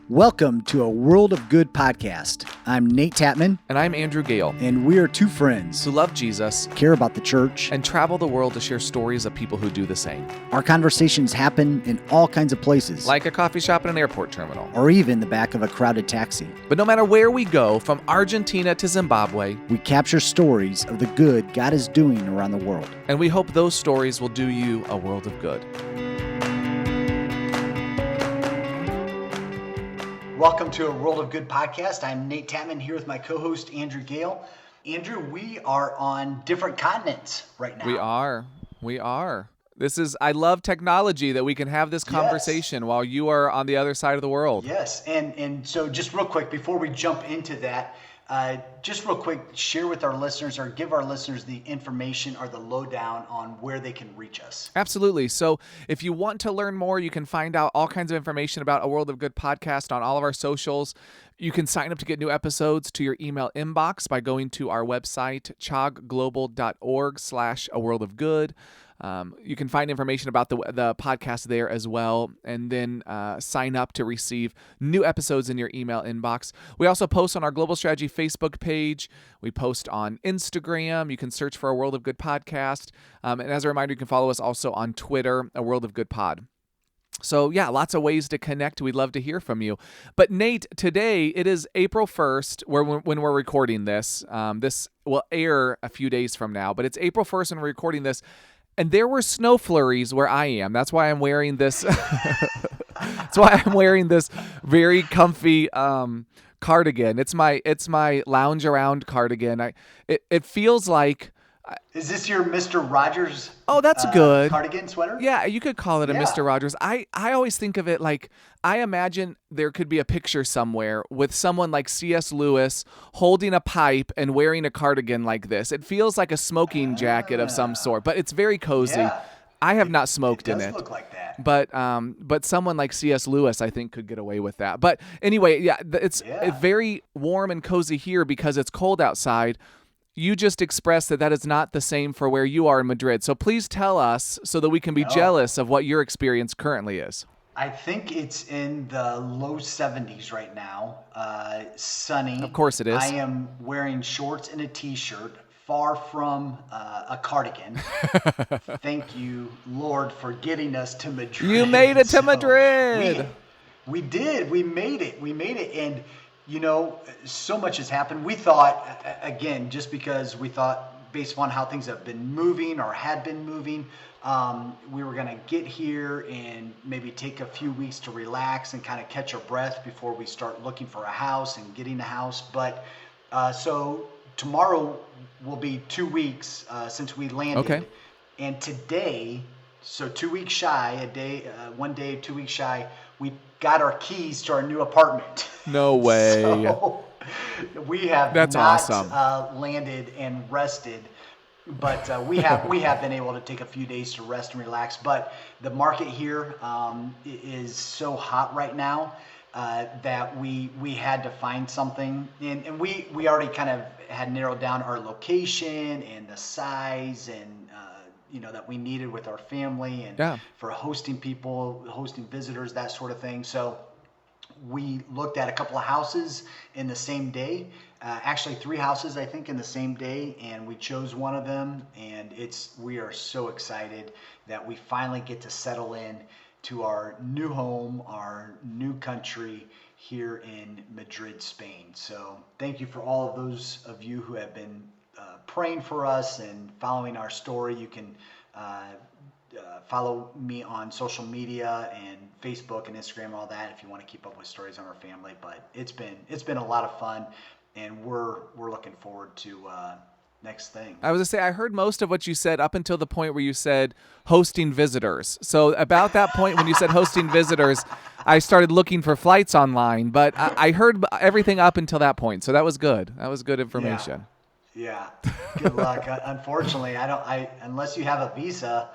Welcome to a World of Good podcast. I'm Nate Tatman. And I'm Andrew Gale. And we are two friends who love Jesus, care about the church, and travel the world to share stories of people who do the same. Our conversations happen in all kinds of places. Like a coffee shop and an airport terminal. Or even the back of a crowded taxi. But no matter where we go, from Argentina to Zimbabwe, we capture stories of the good God is doing around the world. And we hope those stories will do you a world of good. Welcome to a World of Good podcast. I'm Nate Tatman here with my co-host Andrew Gale. Andrew, we are on different continents right now. We are. I love technology that we can have this conversation while you are on the other side of the world. Yes, and so just real quick, before we jump into that, just real quick, share with our listeners or give our listeners the information or the lowdown on where they can reach us. Absolutely. So if you want to learn more, you can find out all kinds of information about A World of Good podcast on all of our socials. You can sign up to get new episodes to your email inbox by going to our website, chogglobal.org/A World of Good. You can find information about the podcast there as well, and then sign up to receive new episodes in your email inbox. We also post on our Global Strategy Facebook page. We post on Instagram. You can search for A World of Good podcast. And as a reminder, you can follow us also on Twitter, A World of Good Pod. So yeah, lots of ways to connect. We'd love to hear from you. But Nate, today it is April 1st when we're recording this. This will air a few days from now, but it's April 1st when we're recording this. And there were snow flurries where I am. That's why I'm wearing this. That's why I'm wearing this very comfy cardigan. It's my lounge around cardigan. It feels like. Is this your Mr. Rogers? Oh, that's good. Cardigan sweater? Yeah, you could call it a Mr. Rogers. I always think of it like, I imagine there could be a picture somewhere with someone like C.S. Lewis holding a pipe and wearing a cardigan like this. It feels like a smoking jacket of some sort, but it's very cozy. Yeah. I have not smoked in it. It does look like that. But someone like C.S. Lewis, I think, could get away with that. But anyway, it's very warm and cozy here because it's cold outside. You just expressed that is not the same for where you are in Madrid. So please tell us so that we can be jealous of what your experience currently is. I think it's in the low 70s right now, sunny. Of course it is. I am wearing shorts and a t-shirt, far from a cardigan. Thank you, Lord, for getting us to Madrid. You made it to Madrid. We did. We made it. And you know, so much has happened. We thought, again, just because we thought based upon how things have been moving or had been moving, we were going to get here and maybe take a few weeks to relax and kind of catch our breath before we start looking for a house and getting a house. But so tomorrow will be 2 weeks since we landed. Okay. And today, so 2 weeks shy, 1 day, 2 weeks shy, we got our keys to our new apartment. No way. So we have awesome. Landed and rested, but we have been able to take a few days to rest and relax. But the market here is so hot right now that we had to find something, and we already kind of had narrowed down our location and the size and that we needed with our family and for hosting people, hosting visitors, that sort of thing. So we looked at a couple of houses in the same day, actually 3 houses, I think, in the same day. And we chose one of them, and we are so excited that we finally get to settle in to our new home, our new country here in Madrid, Spain. So thank you for all of those of you who have been praying for us and following our story. You can follow me on social media and Facebook and Instagram, all that, if you want to keep up with stories on our family. But it's been a lot of fun, and we're looking forward to next thing. I was going to say, I heard most of what you said up until the point where you said hosting visitors. So about that point when you said hosting visitors, I started looking for flights online, but I heard everything up until that point. So that was good. That was good information. Yeah. Good luck. Unfortunately, unless you have a visa,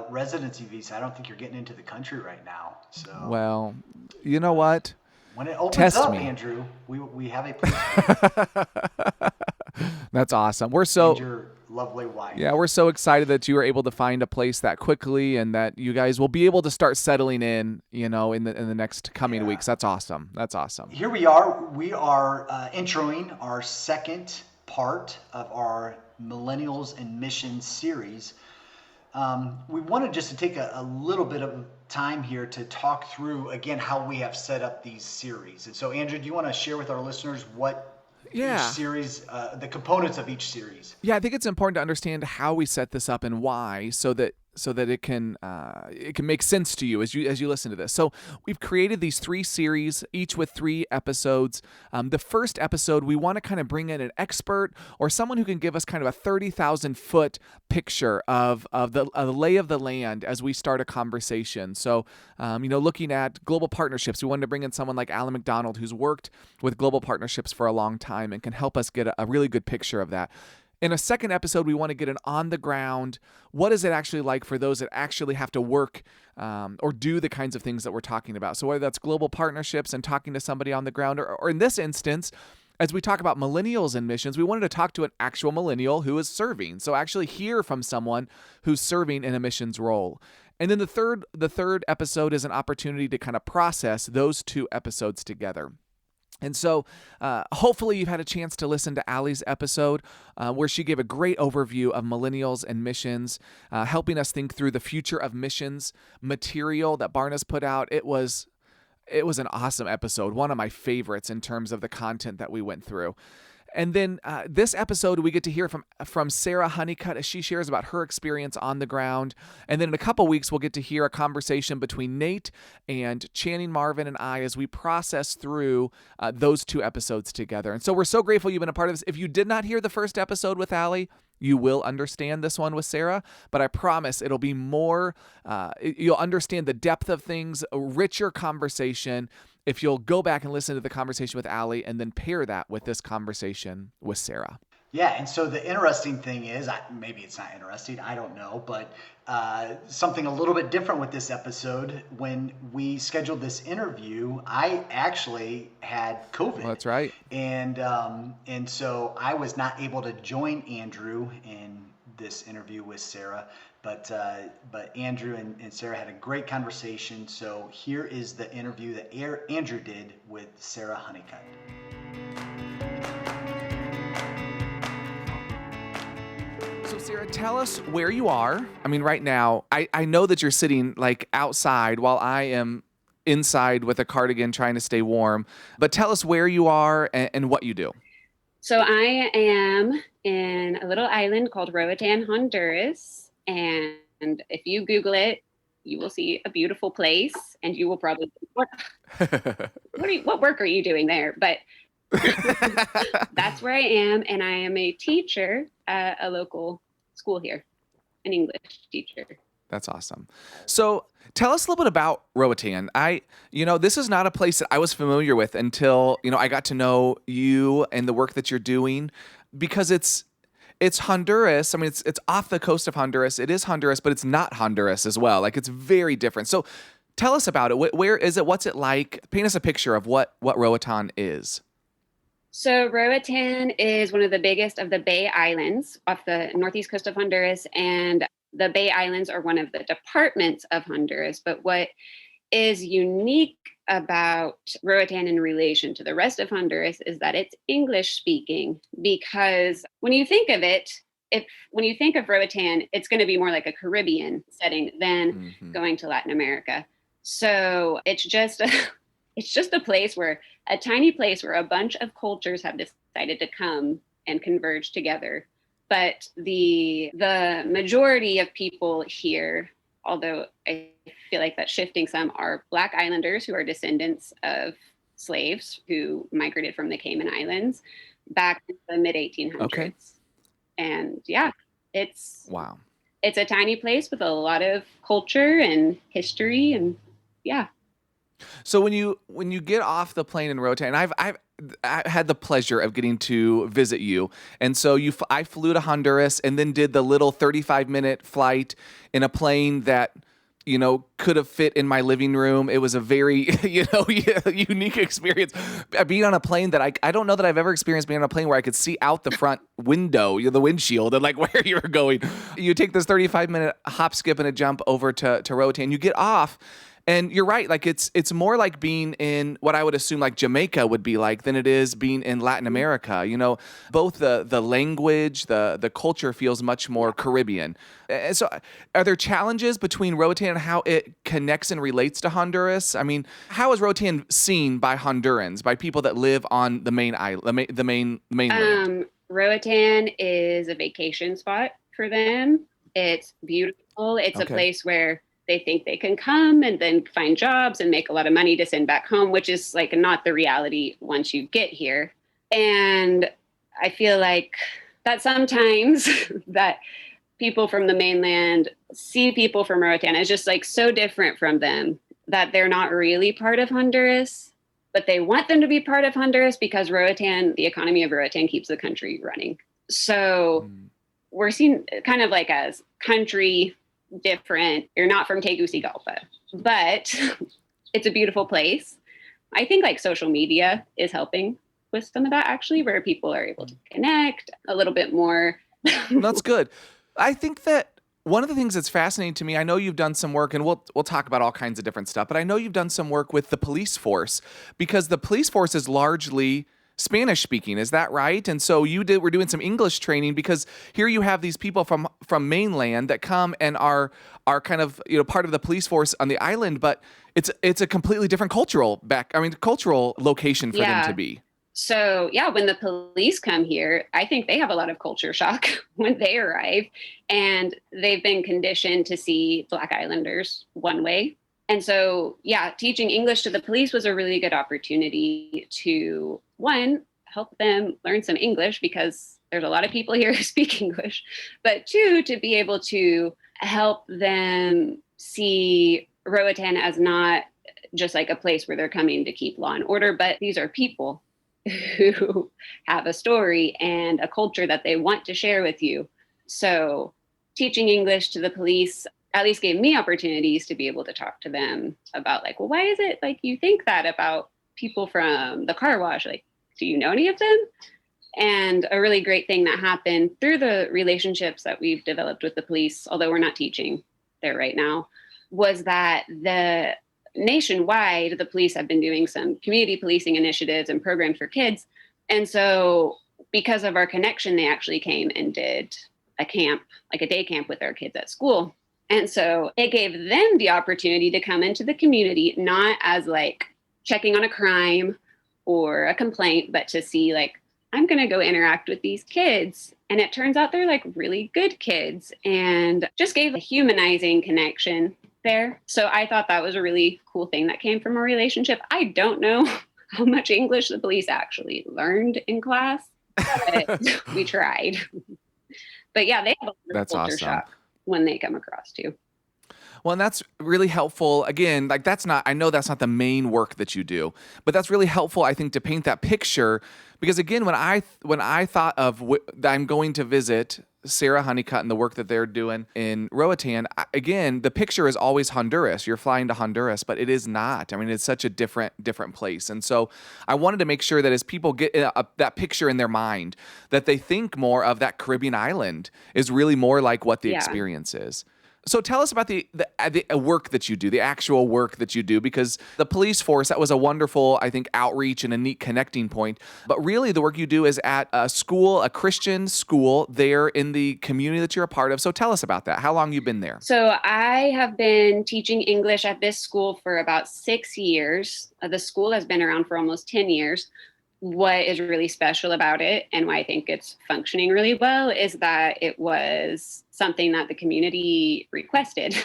residency visa, I don't think you're getting into the country right now. So. Well, you know what? When it opens Test up, me. Andrew, we have a place. That's awesome. We're and so your lovely wife. Yeah, we're so excited that you were able to find a place that quickly and that you guys will be able to start settling in, in the next coming Yeah. weeks. That's awesome. That's awesome. Here we are. We are introing our second part of our Millennials and Missions series. We wanted just to take a little bit of time here to talk through, again, how we have set up these series. And so, Andrew, do you want to share with our listeners what each series, the components of each series? Yeah, I think it's important to understand how we set this up and why, so that it can make sense to you as you listen to this. So we've created these 3 series, each with 3 episodes. The first episode, we want to kind of bring in an expert or someone who can give us kind of a 30,000 foot picture of the lay of the land as we start a conversation. So looking at global partnerships, we wanted to bring in someone like Alan McDonald, who's worked with global partnerships for a long time and can help us get a really good picture of that. In a second episode, we want to get an on-the-ground, what is it actually like for those that actually have to work or do the kinds of things that we're talking about? So whether that's global partnerships and talking to somebody on the ground, or in this instance, as we talk about millennials and missions, we wanted to talk to an actual millennial who is serving. So actually hear from someone who's serving in a missions role. And then the third episode is an opportunity to kind of process those 2 episodes together. And so hopefully you've had a chance to listen to Allie's episode where she gave a great overview of millennials and missions, helping us think through the future of missions material that Barna's put out. It was an awesome episode, one of my favorites in terms of the content that we went through. And then this episode, we get to hear from Sarah Hunnicutt as she shares about her experience on the ground. And then in a couple weeks, we'll get to hear a conversation between Nate and Channing Marvin and I as we process through those 2 episodes together. And so we're so grateful you've been a part of this. If you did not hear the first episode with Allie, you will understand this one with Sarah, but I promise it'll be more, you'll understand the depth of things, a richer conversation if you'll go back and listen to the conversation with Allie and then pair that with this conversation with Sarah. Yeah, and so the interesting thing is, maybe it's not interesting, I don't know, but something a little bit different with this episode. When we scheduled this interview, I actually had COVID. Well, that's right. And so I was not able to join Andrew in this interview with Sarah, but Andrew and Sarah had a great conversation. So here is the interview that Andrew did with Sarah Hunnicutt. So Sarah, tell us where you are. I mean, right now, I know that you're sitting like outside while I am inside with a cardigan trying to stay warm, but tell us where you are and what you do. So I am in a little island called Roatan, Honduras. And if you Google it, you will see a beautiful place and you will probably, what work are you doing there? But that's where I am. And I am a teacher at a local school here, an English teacher. That's awesome. So tell us a little bit about Roatan. This is not a place that I was familiar with until, I got to know you and the work that you're doing, because it's Honduras. I mean, it's off the coast of Honduras. It is Honduras, but it's not Honduras as well. Like, it's very different. So tell us about it. Where is it? What's it like? Paint us a picture of what Roatan is. So Roatan is one of the biggest of the Bay Islands off the northeast coast of Honduras, and the Bay Islands are one of the departments of Honduras. But what is unique about Roatan in relation to the rest of Honduras is that it's English speaking, because when you think of it, when you think of Roatan, it's going to be more like a Caribbean setting than going to Latin America. So it's just a place a tiny place where a bunch of cultures have decided to come and converge together. But the majority of people here, although I feel like that's shifting some, are Black Islanders who are descendants of slaves who migrated from the Cayman Islands back in the mid 1800s. Okay. And yeah, it's a tiny place with a lot of culture and history, and yeah. So when you get off the plane in Roatan, I had the pleasure of getting to visit you, and so I flew to Honduras and then did the little 35-minute flight in a plane that could have fit in my living room. It was a very, unique experience. Being on a plane that I don't know that I've ever experienced being on a plane where I could see out the front window, the windshield, and like where you were going. You take this 35-minute hop, skip, and a jump over to Roatan. You get off. And you're right, like it's more like being in what I would assume like Jamaica would be like than it is being in Latin America. Both the language, the culture feels much more Caribbean. And so are there challenges between Roatan and how it connects and relates to Honduras? I mean, how is Roatan seen by Hondurans, by people that live on the main island, the mainland? Roatan is a vacation spot for them. It's beautiful. It's a place where they think they can come and then find jobs and make a lot of money to send back home, which is like not the reality once you get here. And I feel like that sometimes that people from the mainland see people from Roatan as just like so different from them that they're not really part of Honduras, but they want them to be part of Honduras because Roatan, the economy of Roatan keeps the country running. So we're seen kind of like as country different. You're not from Tegucigalpa, but it's a beautiful place. I think like social media is helping with some of that actually, where people are able to connect a little bit more. That's good. I think that one of the things that's fascinating to me, I know you've done some work, and we'll talk about all kinds of different stuff, but I know you've done some work with the police force, because the police force is largely Spanish speaking. Is that right? And so we're doing some English training, because here you have these people from mainland that come and are kind of, part of the police force on the island, but it's a completely different cultural location for them to be. So when the police come here, I think they have a lot of culture shock when they arrive, and they've been conditioned to see Black Islanders one way. And so, teaching English to the police was a really good opportunity to, one, help them learn some English, because there's a lot of people here who speak English, but two, to be able to help them see Roatan as not just like a place where they're coming to keep law and order, but these are people who have a story and a culture that they want to share with you. So teaching English to the police at least gave me opportunities to be able to talk to them about like, well, why is it like you think that about people from the car wash? Like, do you know any of them? And a really great thing that happened through the relationships that we've developed with the police, although we're not teaching there right now, was that nationwide, the police have been doing some community policing initiatives and programs for kids. And so because of our connection, they actually came and did a camp, like a day camp with our kids at school. And so it gave them the opportunity to come into the community, not as like checking on a crime or a complaint, but to see like, I'm going to go interact with these kids. And it turns out they're like really good kids, and just gave a humanizing connection there. So I thought that was a really cool thing that came from a relationship. I don't know how much English the police actually learned in class, but we tried. But they have a That's culture awesome. shock when they come across too. Well, and that's really helpful. Again, like I know that's not the main work that you do, but that's really helpful, I think, to paint that picture. Because again, when I thought of that I'm going to visit Sarah Hunnicutt and the work that they're doing in Roatan, again, the picture is always Honduras. You're flying to Honduras, but it is not. I mean, it's such a different place. And so I wanted to make sure that as people get that picture in their mind, that they think more of that Caribbean island is really more like what the experience is. So tell us about the work that you do, the actual work that you do, because the police force, that was a wonderful, I think, outreach and a neat connecting point. But really the work you do is at a school, a Christian school there in the community that you're a part of. So tell us about that. How long you've been there? So I have been teaching English at this school for about 6 years. The school has been around for almost 10 years. What is really special about it, and why I think it's functioning really well, is that it was something that the community requested.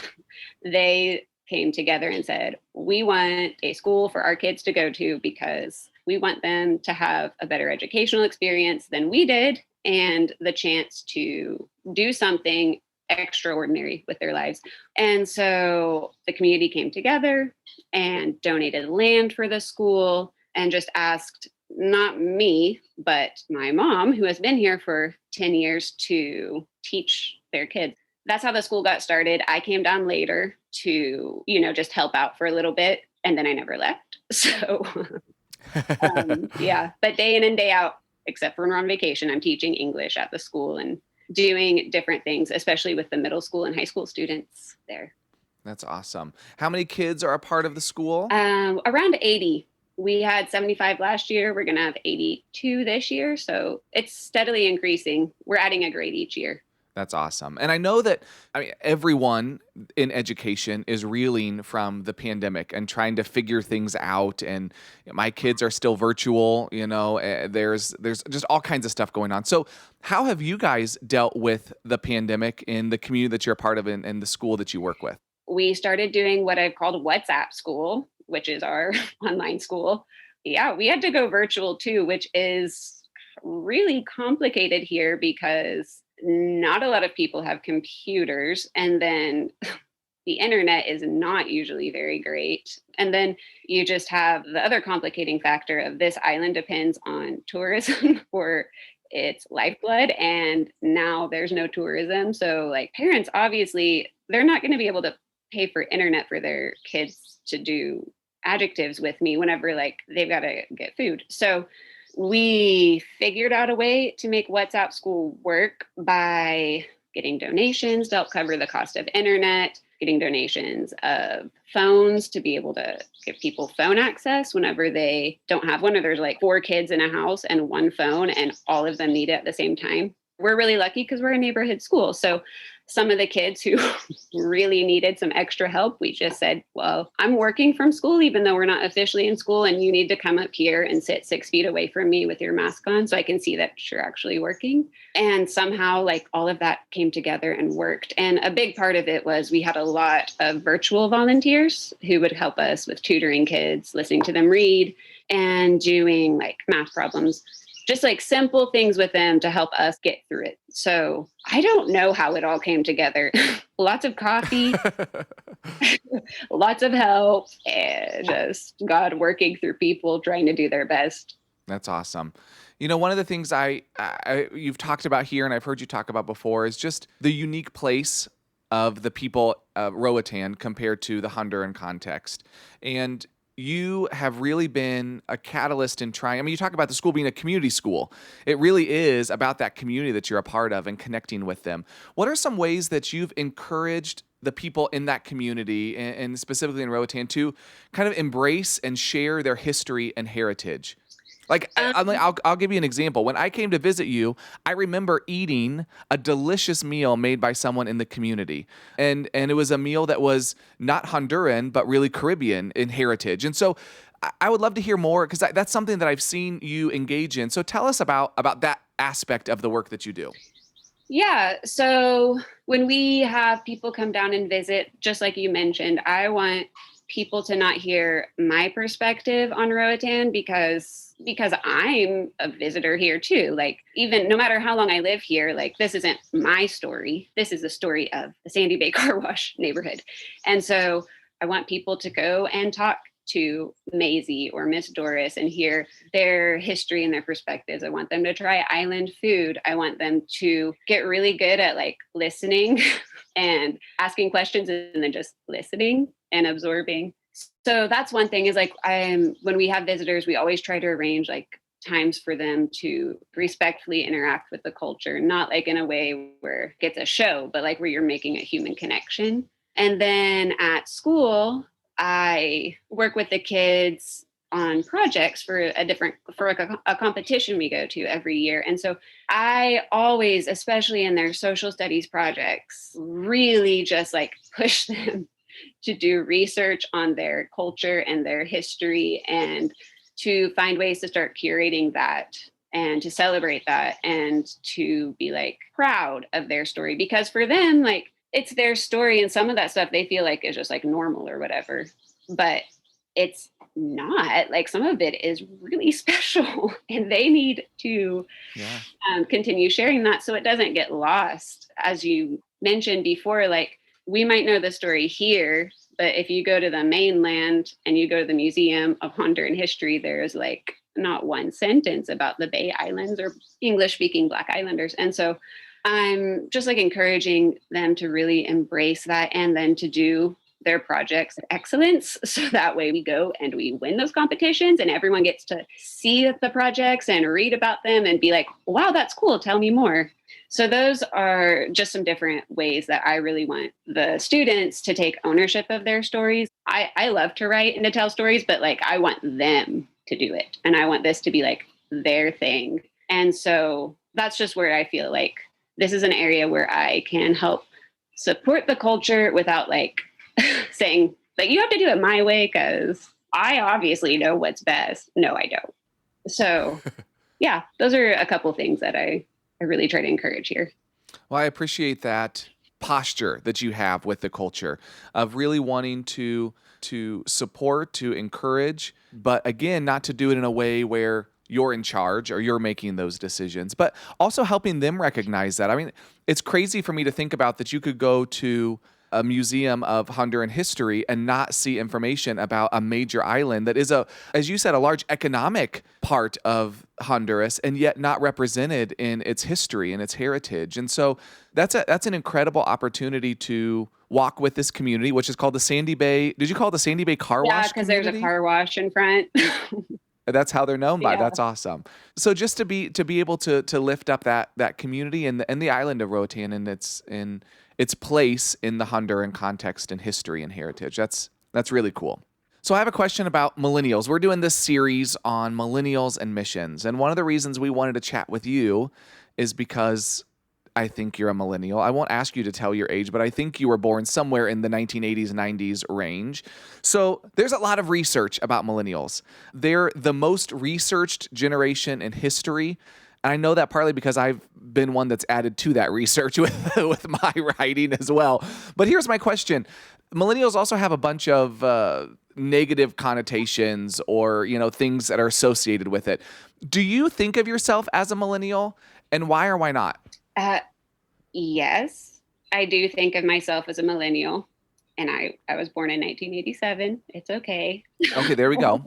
They came together and said, we want a school for our kids to go to because we want them to have a better educational experience than we did, and the chance to do something extraordinary with their lives. And so the community came together and donated land for the school and just asked not me, but my mom, who has been here for 10 years, to teach their kids. That's how the school got started. I came down later to, just help out for a little bit. And then I never left. So, yeah, but day in and day out, except for when we're on vacation, I'm teaching English at the school and doing different things, especially with the middle school and high school students there. That's awesome. How many kids are a part of the school? Around 80. We had 75 last year. We're going to have 82 this year. So it's steadily increasing. We're adding a grade each year. That's awesome. And I know that everyone in education is reeling from the pandemic and trying to figure things out. And my kids are still virtual, there's just all kinds of stuff going on. So how have you guys dealt with the pandemic in the community that you're a part of and the school that you work with? We started doing what I've called WhatsApp school, which is our online school. Yeah, we had to go virtual too, which is really complicated here because not a lot of people have computers. And then the internet is not usually very great. And then you just have the other complicating factor of this island depends on tourism for its lifeblood. And now there's no tourism. So like parents, obviously, they're not going to be able to pay for internet for their kids to do adjectives with me whenever like they've got to get food. So we figured out a way to make WhatsApp school work by getting donations to help cover the cost of internet, getting donations of phones to be able to give people phone access whenever they don't have one, or there's like 4 kids in a house and one phone and all of them need it at the same time. We're really lucky because we're a neighborhood school. So some of the kids who really needed some extra help, we just said, well, I'm working from school, even though we're not officially in school, and you need to come up here and sit 6 feet away from me with your mask on so I can see that you're actually working. And somehow like all of that came together and worked. And a big part of it was we had a lot of virtual volunteers who would help us with tutoring kids, listening to them read, and doing like math problems. Just like simple things with them to help us get through it. So I don't know how it all came together. Lots of coffee, lots of help, and just God working through people trying to do their best. That's awesome. One of the things you've talked about here, and I've heard you talk about before, is just the unique place of the people of Roatan compared to the Honduran context. And you have really been a catalyst in trying. You talk about the school being a community school. It really is about that community that you're a part of and connecting with them. What are some ways that you've encouraged the people in that community, and specifically in Roatan, to kind of embrace and share their history and heritage? I'll give you an example. When I came to visit you, I remember eating a delicious meal made by someone in the community. And it was a meal that was not Honduran, but really Caribbean in heritage. And so I would love to hear more, because that's something that I've seen you engage in. So tell us about that aspect of the work that you do. Yeah. So when we have people come down and visit, just like you mentioned, I want people to not hear my perspective on Roatan because I'm a visitor here too. Like, even no matter how long I live here, like, this isn't my story. This is the story of the Sandy Bay Car Wash neighborhood. And so I want people to go and talk to Maisie or Miss Doris and hear their history and their perspectives. I want them to try island food. I want them to get really good at like listening and asking questions and then just listening and absorbing. So that's one thing, is like, when we have visitors, we always try to arrange like times for them to respectfully interact with the culture, not like in a way where it's a show, but like where you're making a human connection. And then at school, I work with the kids on projects for a competition we go to every year. And so I always, especially in their social studies projects, really just like push them to do research on their culture and their history, and to find ways to start curating that and to celebrate that and to be like proud of their story, because for them, like, it's their story, and some of that stuff they feel like is just like normal or whatever, but it's not. Like, some of it is really special and they need to continue sharing that so it doesn't get lost. As you mentioned before, like, we might know the story here, but if you go to the mainland and you go to the Museum of Honduran History, there's like not one sentence about the Bay Islands or English-speaking Black Islanders. And so I'm just like encouraging them to really embrace that, and then to do their projects excellence. So that way we go and we win those competitions and everyone gets to see the projects and read about them and be like, wow, that's cool. Tell me more. So those are just some different ways that I really want the students to take ownership of their stories. I love to write and to tell stories, but like I want them to do it. And I want this to be like their thing. And so that's just where I feel like this is an area where I can help support the culture without like saying like, you have to do it my way because I obviously know what's best. No, I don't. So yeah, those are a couple things that I really try to encourage here. Well, I appreciate that posture that you have with the culture of really wanting to support, to encourage, but again, not to do it in a way where you're in charge or you're making those decisions, but also helping them recognize that. I mean, it's crazy for me to think about that you could go to a museum of Honduran history and not see information about a major island that is as you said, a large economic part of Honduras and yet not represented in its history and its heritage. And so that's an incredible opportunity to walk with this community, which is called the Sandy Bay. Did you call it the Sandy Bay Car Wash? Yeah, because there's a car wash in front. That's how they're known by. Yeah. That's awesome. So just to be able to lift up that community and the island of Roatan and its place in the Honduran context and history and heritage. That's really cool. So I have a question about millennials. We're doing this series on millennials and missions. And one of the reasons we wanted to chat with you is because I think you're a millennial. I won't ask you to tell your age, but I think you were born somewhere in the 1980s, 90s range. So there's a lot of research about millennials. They're the most researched generation in history. And I know that partly because I've been one that's added to that research with my writing as well. But here's my question. Millennials also have a bunch of negative connotations or, things that are associated with it. Do you think of yourself as a millennial, and why or why not? Yes, I do think of myself as a millennial, and I was born in 1987. It's okay. Okay, there we go.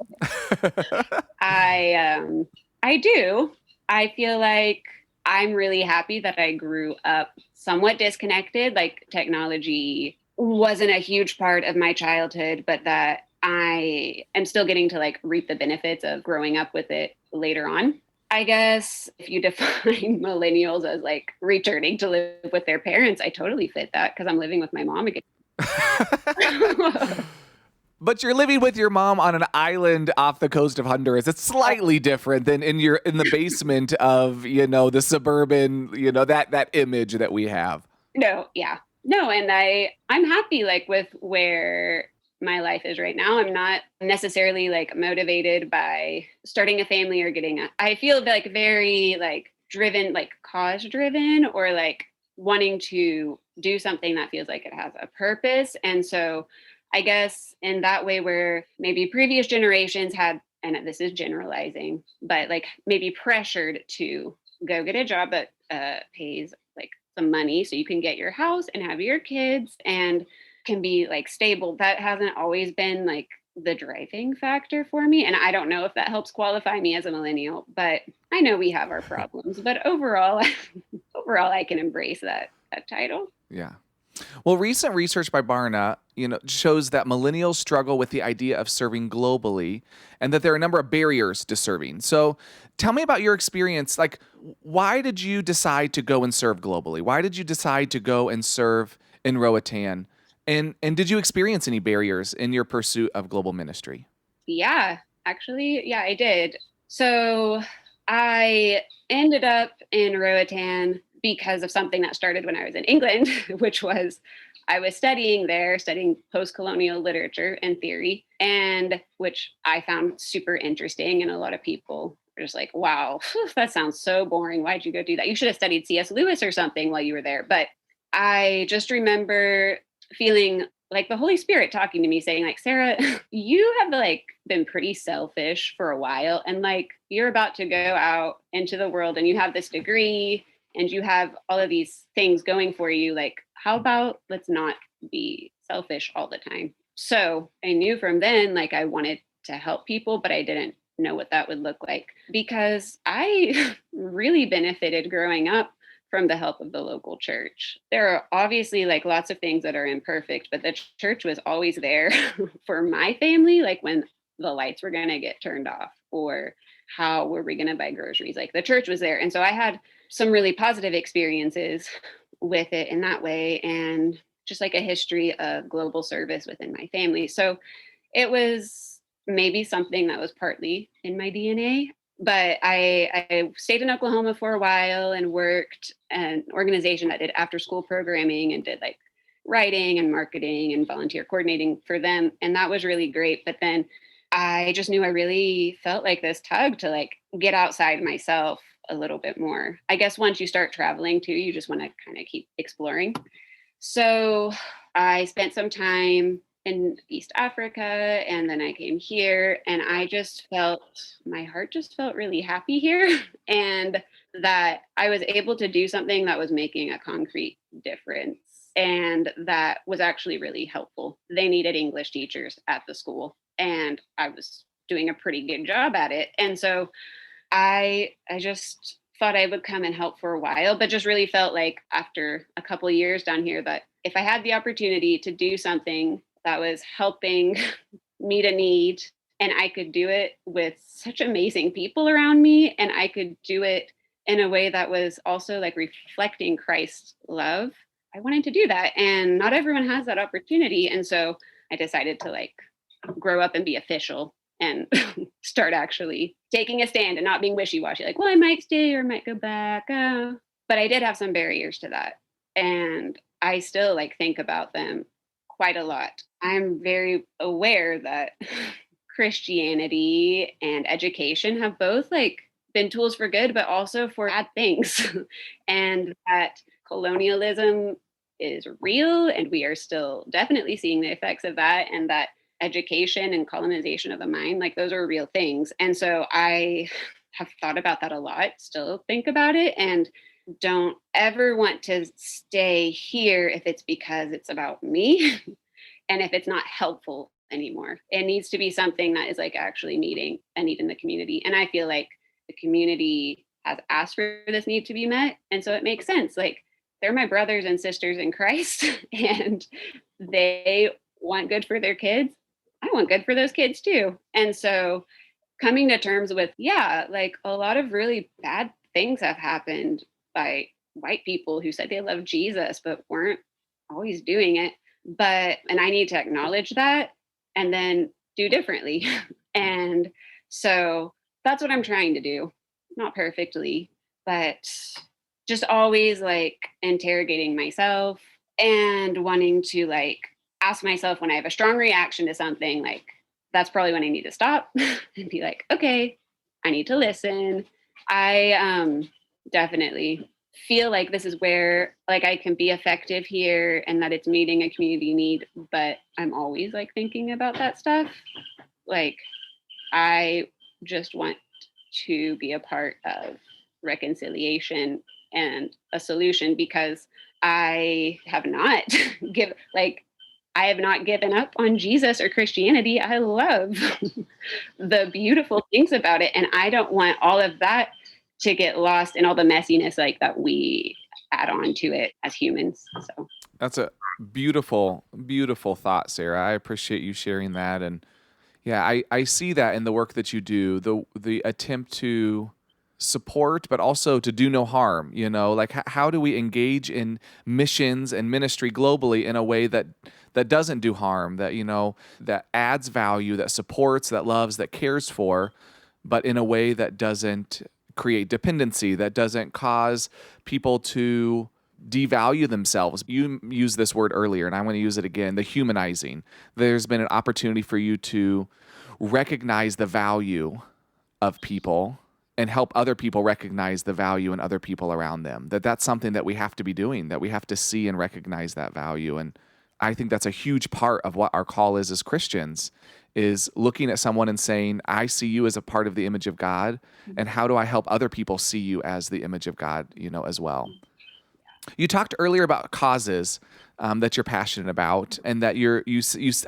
I do. I feel like I'm really happy that I grew up somewhat disconnected. Like technology wasn't a huge part of my childhood, but that I am still getting to like reap the benefits of growing up with it later on. I guess if you define millennials as like returning to live with their parents, I totally fit that because I'm living with my mom again. But you're living with your mom on an island off the coast of Honduras. It's slightly different than in the basement of, the suburban, that image that we have. No, yeah. No, and I'm happy like with where my life is right now. I'm not necessarily like motivated by starting a family or I feel like very like driven, like cause driven, or like wanting to do something that feels like it has a purpose. And so I guess in that way where maybe previous generations had, and this is generalizing, but like maybe pressured to go get a job that pays like some money so you can get your house and have your kids and can be like stable. That hasn't always been like the driving factor for me. And I don't know if that helps qualify me as a millennial, but I know we have our problems. But overall, I can embrace that title. Yeah. Well, recent research by Barna, shows that millennials struggle with the idea of serving globally and that there are a number of barriers to serving. So tell me about your experience. Like, why did you decide to go and serve globally? Why did you decide to go and serve in Roatan? And did you experience any barriers in your pursuit of global ministry? Yeah, actually, yeah, I did. So I ended up in Roatan because of something that started when I was in England, which was I was studying post-colonial literature and theory, and which I found super interesting. And a lot of people were just like, wow, that sounds so boring. Why'd you go do that? You should have studied C.S. Lewis or something while you were there. But I just remember feeling like the Holy Spirit talking to me saying like, Sarah, you have like been pretty selfish for a while. And like, you're about to go out into the world and you have this degree and you have all of these things going for you. Like, how about let's not be selfish all the time? So I knew from then, like I wanted to help people, but I didn't know what that would look like because I really benefited growing up from the help of the local church. There are obviously like lots of things that are imperfect, but the church was always there for my family, like when the lights were going to get turned off or how were we going to buy groceries. Like the church was there. And so I had some really positive experiences with it in that way, and just like a history of global service within my family. So it was maybe something that was partly in my DNA. But I stayed in Oklahoma for a while and worked an organization that did after school programming and did like writing and marketing and volunteer coordinating for them. And that was really great. But then I just knew I really felt like this tug to like get outside myself a little bit more. I guess once you start traveling too, you just want to kind of keep exploring. So I spent some time in East Africa, and then I came here, and I just felt, my heart just felt really happy here, and that I was able to do something that was making a concrete difference, and that was actually really helpful. They needed English teachers at the school, and I was doing a pretty good job at it. And so I just thought I would come and help for a while, but just really felt like after a couple of years down here that if I had the opportunity to do something that was helping meet a need, and I could do it with such amazing people around me, and I could do it in a way that was also like reflecting Christ's love, I wanted to do that. And not everyone has that opportunity. And so I decided to like grow up and be official and start actually taking a stand and not being wishy-washy, like, well, I might stay or I might go back. But I did have some barriers to that. And I still like think about them quite a lot. I'm very aware that Christianity and education have both like been tools for good, but also for bad things. And that colonialism is real, and we are still definitely seeing the effects of that, and that education and colonization of the mind, like those are real things. And so I have thought about that a lot, still think about it, and don't ever want to stay here if it's because it's about me and if it's not helpful anymore. It needs to be something that is like actually meeting a need in the community. And I feel like the community has asked for this need to be met. And so it makes sense. Like they're my brothers and sisters in Christ, and they want good for their kids. I want good for those kids too. And so coming to terms with, yeah, like a lot of really bad things have happened by white people who said they love Jesus, but weren't always doing it. And I need to acknowledge that and then do differently. And so that's what I'm trying to do. Not perfectly, but just always like interrogating myself and wanting to like ask myself when I have a strong reaction to something, like that's probably when I need to stop and be like, okay, I need to listen. I definitely feel like this is where like I can be effective here and that it's meeting a community need, but I'm always like thinking about that stuff. Like I just want to be a part of reconciliation and a solution, because I have not I have not given up on Jesus or Christianity. I love the beautiful things about it. And I don't want all of that to get lost in all the messiness like that we add on to it as humans. So That's a beautiful, beautiful thought, Sarah. I appreciate you sharing that. And yeah, I see that in the work that you do, the attempt to support, but also to do no harm, like how do we engage in missions and ministry globally in a way that doesn't do harm, that, that adds value, that supports, that loves, that cares for, but in a way that doesn't create dependency, that doesn't cause people to devalue themselves. You used this word earlier, and I want to use it again, the humanizing. There's been an opportunity for you to recognize the value of people and help other people recognize the value in other people around them. That's something that we have to be doing, that we have to see and recognize that value. And I think that's a huge part of what our call is as Christians, is looking at someone and saying, I see you as a part of the image of God, and how do I help other people see you as the image of God, as well. You talked earlier about causes that you're passionate about, and that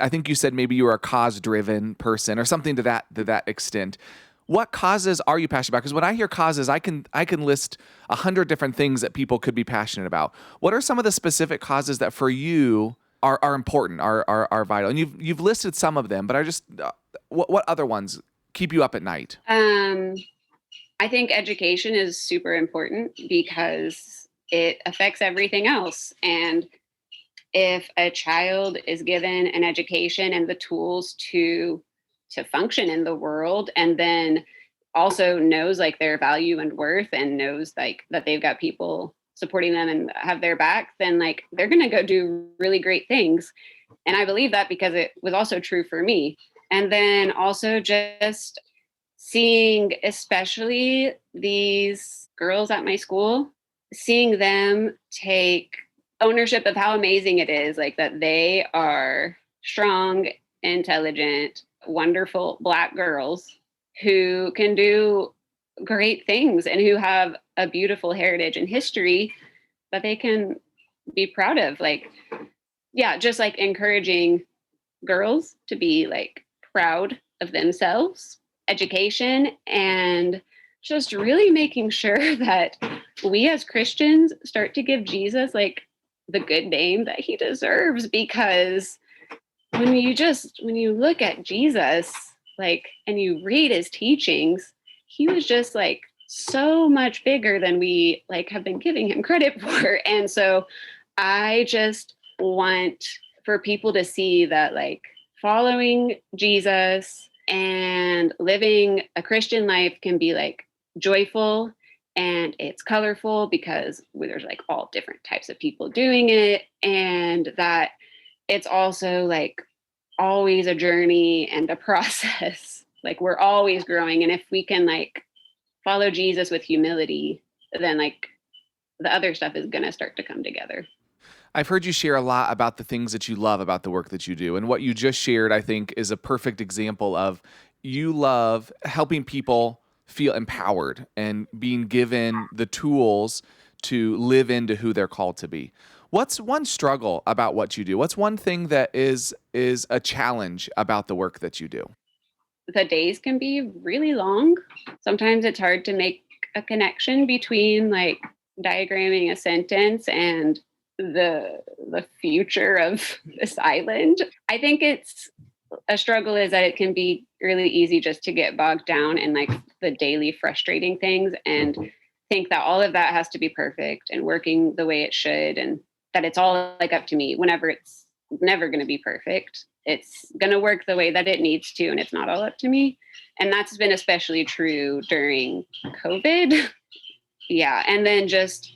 I think you said maybe you were a cause-driven person or something to that extent. What causes are you passionate about? Because when I hear causes, I can list 100 different things that people could be passionate about. What are some of the specific causes that for you are important, are vital? And you've listed some of them, but I just what other ones keep you up at night? I think education is super important because it affects everything else. And if a child is given an education and the tools to function in the world, and then also knows like their value and worth, and knows like that they've got people supporting them and have their back, then like they're going to go do really great things. And I believe that because it was also true for me. And then also just seeing, especially these girls at my school, seeing them take ownership of how amazing it is, like that they are strong, intelligent, wonderful Black girls who can do great things and who have a beautiful heritage and history that they can be proud of. Like, yeah, just like encouraging girls to be like proud of themselves, education, and just really making sure that we as Christians start to give Jesus like the good name that he deserves. Because when you look at Jesus, like, and you read his teachings, he was just like so much bigger than we like have been giving him credit for. And so I just want for people to see that like following Jesus and living a Christian life can be like joyful, and it's colorful because there's like all different types of people doing it, and that it's also like always a journey and a process. Like we're always growing. And if we can like follow Jesus with humility, then like the other stuff is going to start to come together. I've heard you share a lot about the things that you love about the work that you do. And what you just shared, I think, is a perfect example of you love helping people feel empowered and being given the tools to live into who they're called to be. What's one struggle about what you do? What's one thing that is a challenge about the work that you do? The days can be really long. Sometimes it's hard to make a connection between like diagramming a sentence and the future of this island. I think it's a struggle is that it can be really easy just to get bogged down in like the daily frustrating things and think that all of that has to be perfect and working the way it should, and that it's all like up to me, whenever it's never going to be perfect. It's going to work the way that it needs to, and it's not all up to me. And that's been especially true during COVID. Yeah. And then just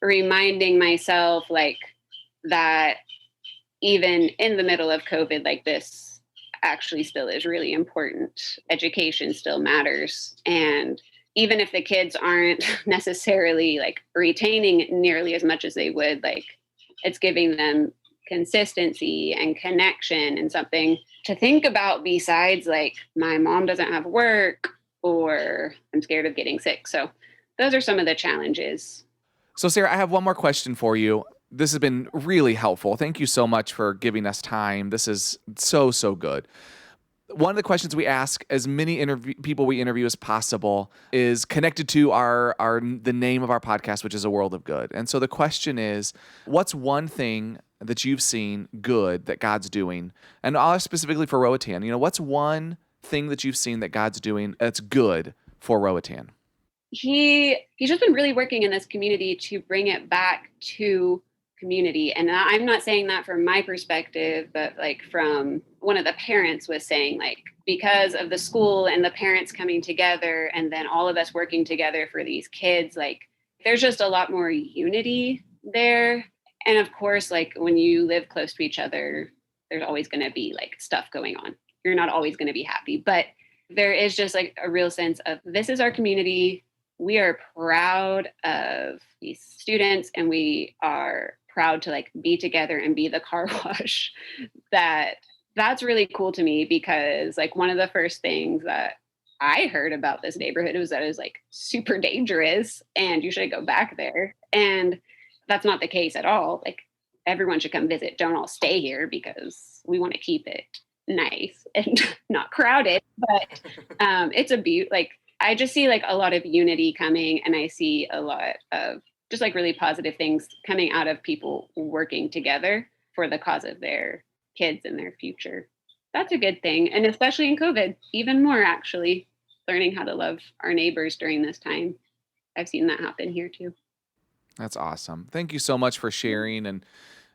reminding myself like that even in the middle of COVID, like this actually still is really important. Education still matters. And even if the kids aren't necessarily like retaining nearly as much as they would, like it's giving them consistency and connection and something to think about besides like my mom doesn't have work or I'm scared of getting sick. So those are some of the challenges. So Sarah, I have one more question for you. This has been really helpful. Thank you so much for giving us time. This is so good. One of the questions we ask as many people we interview as possible is connected to the name of our podcast, which is A World of Good. And so the question is, what's one thing that you've seen good that God's doing? And I'll ask specifically for Roatan. What's one thing that you've seen that God's doing that's good for Roatan? He's just been really working in this community to bring it back to community. And I'm not saying that from my perspective, but like from one of the parents was saying, like, because of the school and the parents coming together and then all of us working together for these kids, like there's just a lot more unity there. And of course, like when you live close to each other, there's always going to be like stuff going on. You're not always going to be happy, but there is just like a real sense of this is our community. We are proud of these students and we are proud to like be together and be the car wash. That's really cool to me, because like one of the first things that I heard about this neighborhood was that it was like super dangerous and you should go back there. And that's not the case at all. Like everyone should come visit. Don't all stay here because we want to keep it. nice and not crowded, but it's a beaut. Like I just see like a lot of unity coming, and I see a lot of just like really positive things coming out of people working together for the cause of their kids and their future. That's a good thing. And especially in COVID, even more actually, learning how to love our neighbors during this time. I've seen that happen here too. That's awesome. Thank you so much for sharing,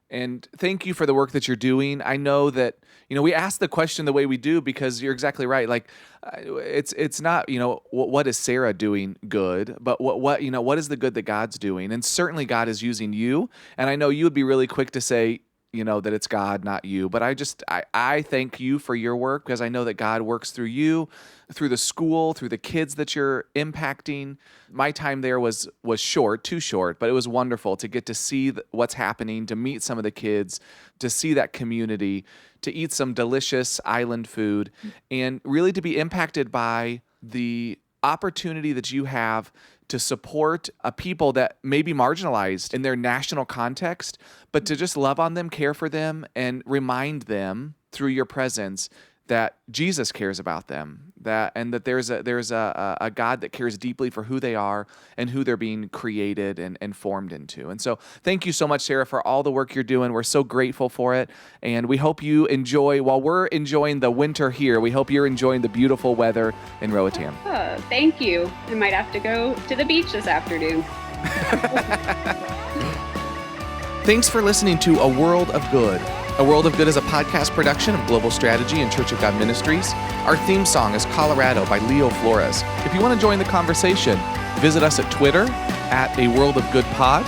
and thank you for the work that you're doing. I know that, we ask the question the way we do because you're exactly right. Like, it's not, what is Sarah doing good, but what is the good that God's doing? And certainly God is using you. And I know you would be really quick to say, that it's God, not you. But I thank you for your work because I know that God works through you, through the school, through the kids that you're impacting. My time there was short, too short, but it was wonderful to get to see what's happening, to meet some of the kids, to see that community, to eat some delicious island food, and really to be impacted by the opportunity that you have to support a people that may be marginalized in their national context, but to just love on them, care for them, and remind them through your presence that Jesus cares about them, that there's a God that cares deeply for who they are and who they're being created and formed into. And so thank you so much, Sarah, for all the work you're doing. We're so grateful for it. And we hope you enjoy, while we're enjoying the winter here, we hope you're enjoying the beautiful weather in Roatan. Oh, thank you. I might have to go to the beach this afternoon. Thanks for listening to A World of Good. A World of Good is a podcast production of Global Strategy and Church of God Ministries. Our theme song is Colorado by Leo Flores. If you want to join the conversation, visit us at Twitter at A World of Good Pod,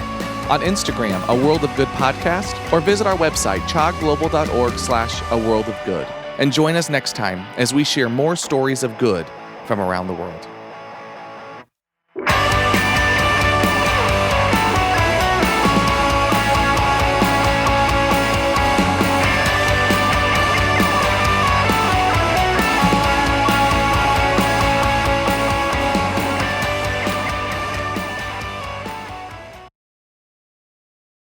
on Instagram, A World of Good Podcast, or visit our website, chogglobal.org/A World of Good. And join us next time as we share more stories of good from around the world.